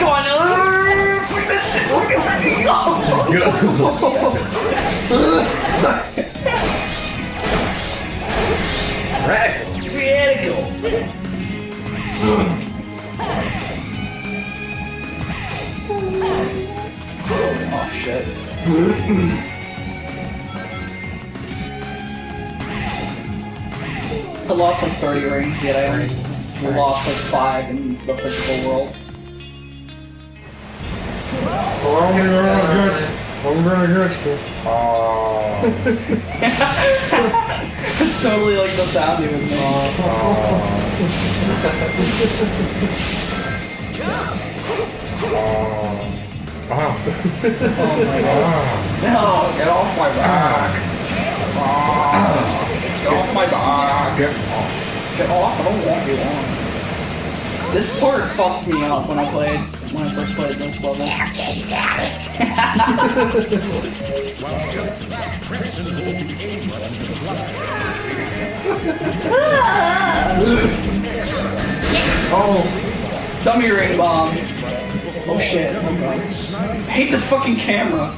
on. Fuck that shit. Look at me. Radical. Oh shit. I lost like 30 rings, yet I only lost like 5 in the physical world. I'm gonna hurt you. It's totally like the sound you would make. Oh my No, get off my back. Get off my back. Get off, I don't want you on. This part fucked me up when I first played this level. Oh, dummy ring bomb. Oh shit. Oh god. I hate this fucking camera.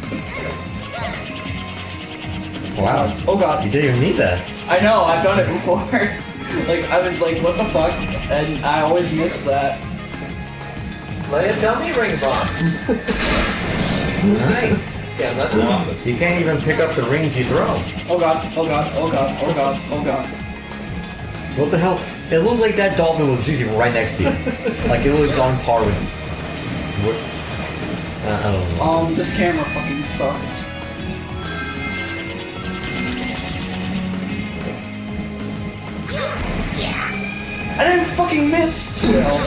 Wow. Oh god. You didn't even need that. I know, I've done it before. Like, I was like, what the fuck? And I always miss that. Play a dummy ring bomb. Nice. Yeah, that's awesome. You can't even pick up the rings you throw. Oh god, oh god, oh god, oh god, oh god. What the hell? It looked like that dolphin was usually right next to you. Like it was on par with you. What? I don't know. This camera fucking sucks. I didn't fucking miss still.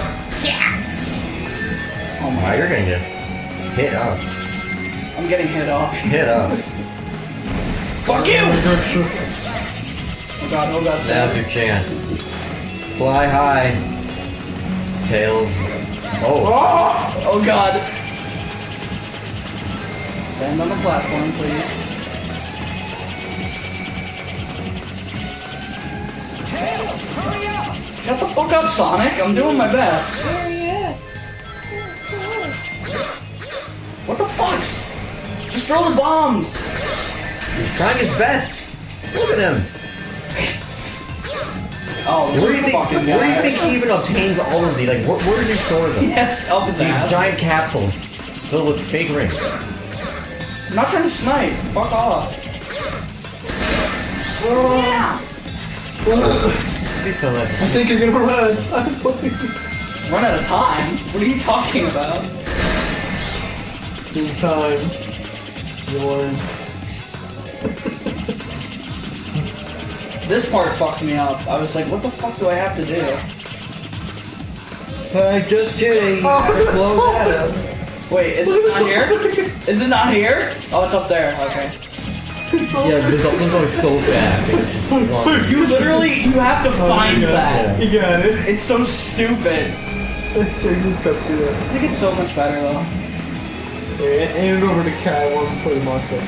Oh Wow, my, you're gonna get hit up. I'm getting hit off. Hit up. Fuck you! Oh god, Now's Sam. your chance. Fly high. Tails. Oh. Oh god. Land on the platform, please. Tails, hurry up! Shut the fuck up, Sonic. I'm doing my best. What the fuck? Just throw the bombs. He's trying his best. Look at him. Oh, this Where do you is think? fucking Where do you guy. think he even obtains all of these? Like, where does he store them? Yes, up his These ass. giant capsules filled with fake rings. I'm not trying to snipe. Fuck off. Be so nice. I think you're gonna run out of time, buddy. Run out of time? What are you talking about? In time. You learn. This part fucked me up. I was like, what the fuck do I have to do? Just kidding. Close that up. Wait, is it not here? Is it not here? Oh, it's up there. Okay. Yeah, this thing goes so fast. You literally, you have to find that. You got it. It's so stupid. Check this stuff too. I think it's so much better though. Yeah, hand it over to Cat. I want to play Monster.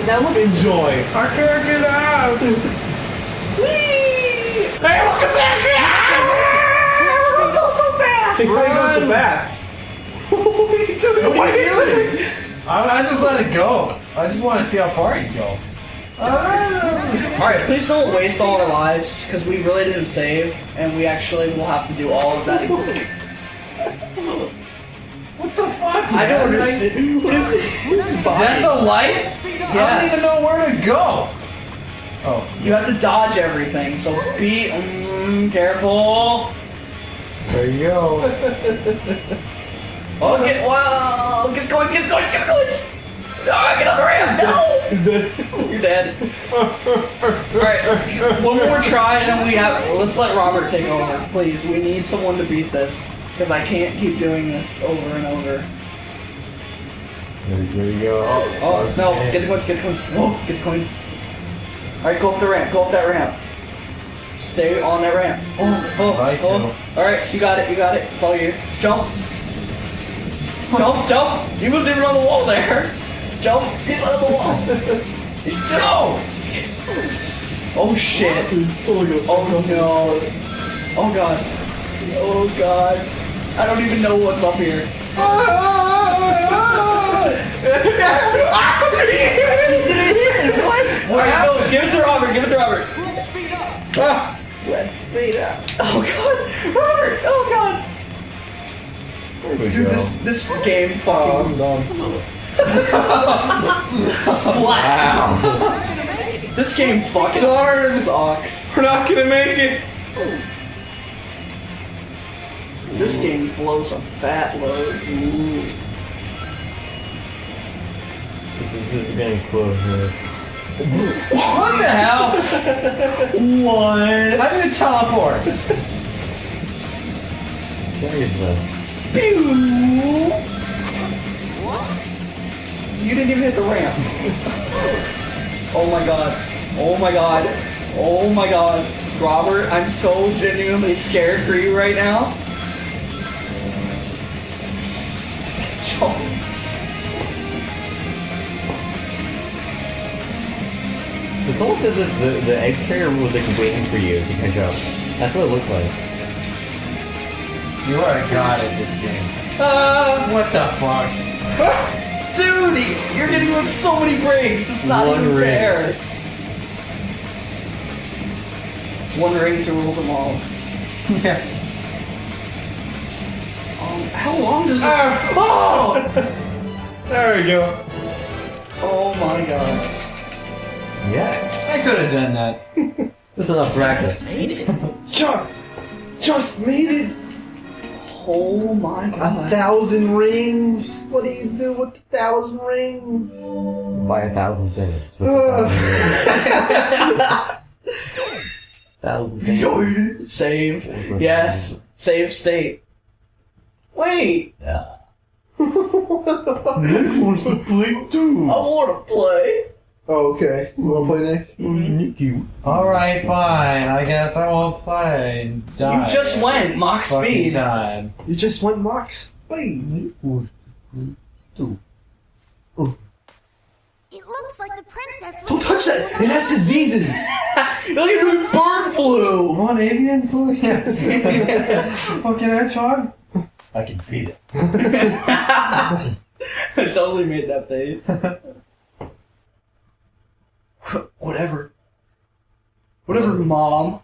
Now look, enjoy. I can't get out. Whee! Hey, welcome back! It's so fast! Hey, why you go so fast? What are you doing? I just let it go. I just want to see how far you go. Alright, please don't waste all our lives, because we really didn't save, and we actually will have to do all of that again. What the fuck? I don't understand. What is it? That's a light? I don't even know where to go. Oh. You have to dodge everything, so be careful. There you go. Oh, get coins, get coins, get coins! Ah, get on the ramp! No! You're dead. Alright, one more try and then let's let Robert take over, please. We need someone to beat this, because I can't keep doing this over and over. There you go. Oh, no, get the coins, get the coins. Whoa, get the coin. Alright, go up the ramp, go up that ramp. Stay on that ramp. Oh. Alright, you got it, it's all you. Jump. Jump! He wasn't even on the wall there! Jump! He's on the wall! No! Oh shit! Oh no! Oh god! Oh god! I don't even know what's up here. What? Alright, go. Give it to Robert. Give it to Robert. Let's speed up. Let's speed up. Oh god. Robert. Oh god. Dude, this game fucking Wow. this game fucking Darn. sucks. We're not gonna make it. This game blows a fat load. Ooh. This is getting close. What the hell? What? How did it teleport? There is the. Pew! You didn't even hit the ramp. Oh my god. Oh my god. Oh my god. Robert, I'm so genuinely scared for you right now. It's almost as if the egg carrier was like waiting for you to catch up. That's what it looked like. You are a god at this game. What the fuck? Dude, you're getting him so many breaks. It's not One even ring. fair. One ring to rule them all. Yeah. How long does this... Oh! There we go. Oh my god. Yeah. I could have done that. That's enough practice. Just made it. Oh my god. 1,000 rings. What do you do with 1,000 rings? Buy 1,000 things. With Ugh. 1,000 things. Save. Yes. Save state. Wait. Yeah. Nick wants to play too. I want to play. Oh, okay. You want to play, Nick? Alright, fine. I guess I won't play. You just went Mach Fucking speed. time. You just went Max. Wait. It looks like the princess was... Don't touch that. It has diseases. Look at the bird flu. What, avian flu? Yeah. Fucking hedgehog? I can beat it. I totally made that face. Whatever. Whatever, Mom.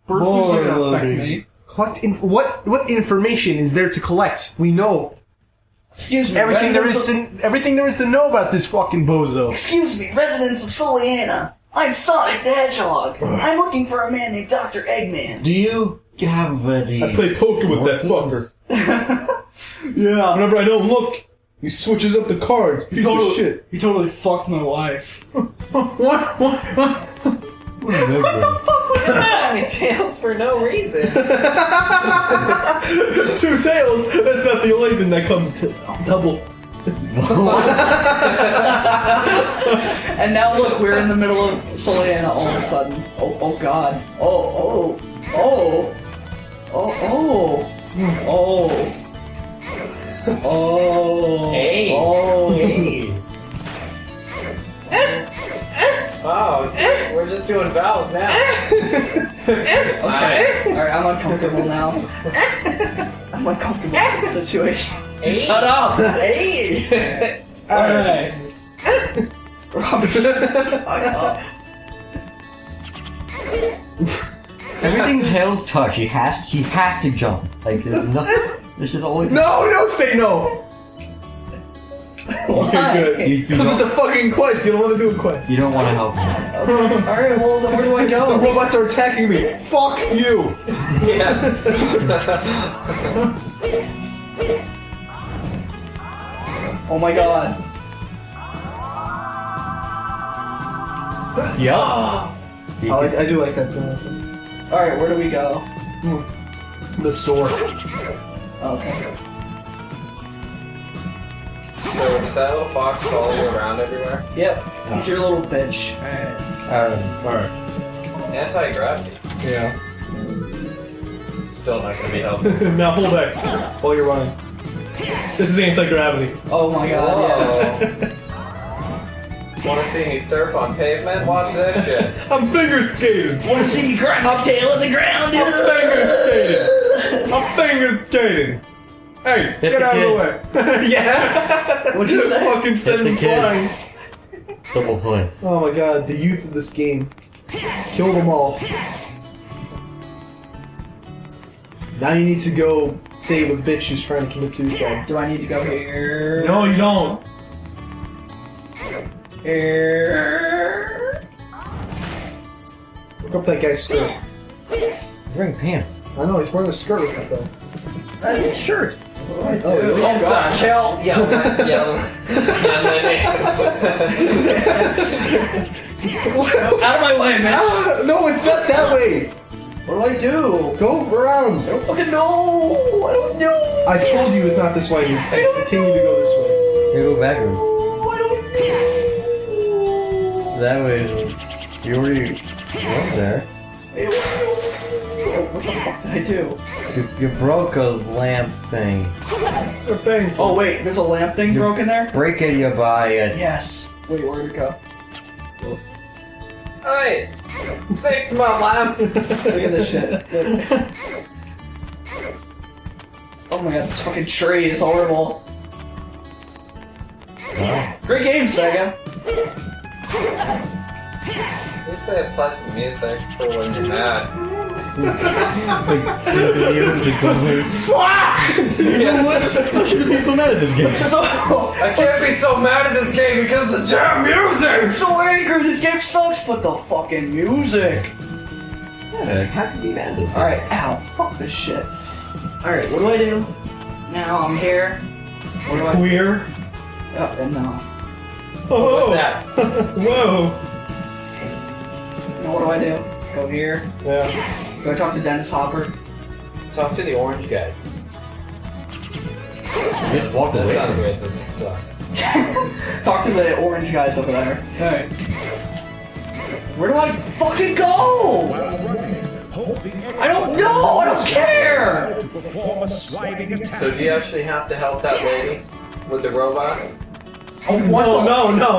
Bird flu's not gonna affect me. Collect what information is there to collect? We know Excuse me. everything there residents is to everything there is to know about this fucking bozo. Excuse me, residents of Soliana. I'm Sonic the Hedgehog. I'm looking for a man named Dr. Eggman. Do you have any... I play poker with that fucker. Yeah. Whenever I don't look, he switches up the cards. Piece of shit. He totally fucked my wife. What? Tails for no reason. 2 tails. That's not the only thing that comes to double. And now look, we're in the middle of Soliana all of a sudden. Oh god. Oh. Hey. Oh. Hey. Oh, so we're just doing vowels now. Okay. Alright, I'm uncomfortable now. I'm uncomfortable in this situation. Hey. Shut up! Hey. Alright. Robert, fuck up. Everything Tails touch, he has to jump. Like, there's nothing... There's just always... No, say no. Why? Good. You Because it's don't, a fucking quest. You don't want to do a quest. you don't want to help him. Alright, well, then where do I The go? robots are attacking me. Fuck you. Oh my god. Yeah. I do like that too. Alright, where do we go? The store. Okay. So does that little fox follow you around everywhere? Yep, he's your little bitch. Alright. Anti-gravity. Yeah. Still not gonna be helpful. Now hold X while you're running. This is anti-gravity. Oh my god, yeah. Wanna see me surf on pavement? Watch this shit. I'm finger skating. Wanna see me grind my tail on the ground? I'm finger skating. I'm finger skating. Hey, Hit get the out of kid. the way. Yeah. What'd you say? Fucking send the him kid. flying. Double points. Oh my god, the youth of this game. Kill them all. Now you need to go save a bitch who's trying to commit suicide. Do I need to go here? No, you don't. Here. Look up that guy's skirt. He's wearing pants. I know, he's wearing a skirt with that though. That's his shirt. Oh, Inside, kill, yell, yell. Out of my way, man. Ah, no, it's not that way. What do I do? Go around. I don't fucking know. I don't know. I told you it's not this way. You continue to go this way. You go backwards. I don't know. That way, you already went there. What the fuck did I do? You broke a lamp thing. They're bang. Oh wait, there's a lamp thing broken there? Break it, you buy it. Yes. Wait, where'd it go? Hey, fix my lamp. Look at this shit. Look. Oh my god, this fucking tree is horrible. Great game, Sega. At least they have pleasant music for when you're mad. How should you be so mad at this game? I can't be so mad at this game because of the damn music! I'm so angry, this game sucks, but the fucking music. Yeah, how can you be mad at this game? Alright, ow, fuck this shit. Alright, what do I do? Now I'm here. What do I Queer. Oh, and no. Oh. What's that? Whoa. Now what do I do? Go here. Yeah. Go talk to Dennis Hopper. Talk to the orange guys. Just walk That away. sounds racist. So. Talk to the orange guys over there. Alright. Where do I fucking go? I don't know! I don't care! So do you actually have to help that lady with the robots? Oh, what No, the- no,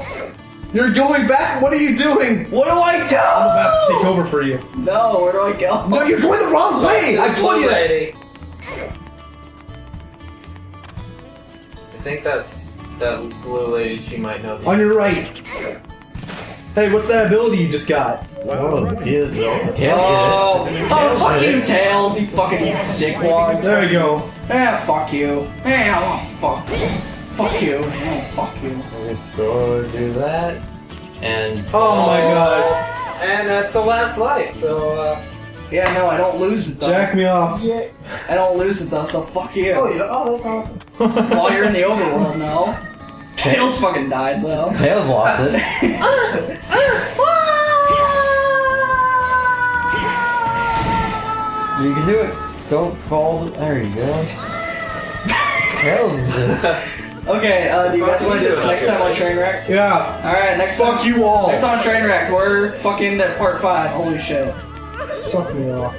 no. You're going back? What are you doing? What do I do? I'm about to take over for you. No, where do I go? No, you're going the wrong way! I told you that! lady. I think that's that blue lady. She might know. On your right. Hey, what's that ability you just got? Oh, Tails Oh, fuck did you, it. Tails, you fucking dickwad. There you go. Ah, fuck you. Ah, fuck. Fuck you. Oh, fuck you. Let's go do that. And Oh my god. And that's the last life. So Yeah, no, I don't lose it though. Jack me off. I don't lose it though, so fuck you. oh, that's awesome. While you're in the overworld now. Tails fucking died though. Tails lost it. You can do it. Don't fall. There you go. Tails is Okay, do you guys want to do this next time on Trainwreck? Yeah. Alright, next Fuck time. you all. Next time on Trainwreck, we're fucking at part 5. Holy shit. Suck me off.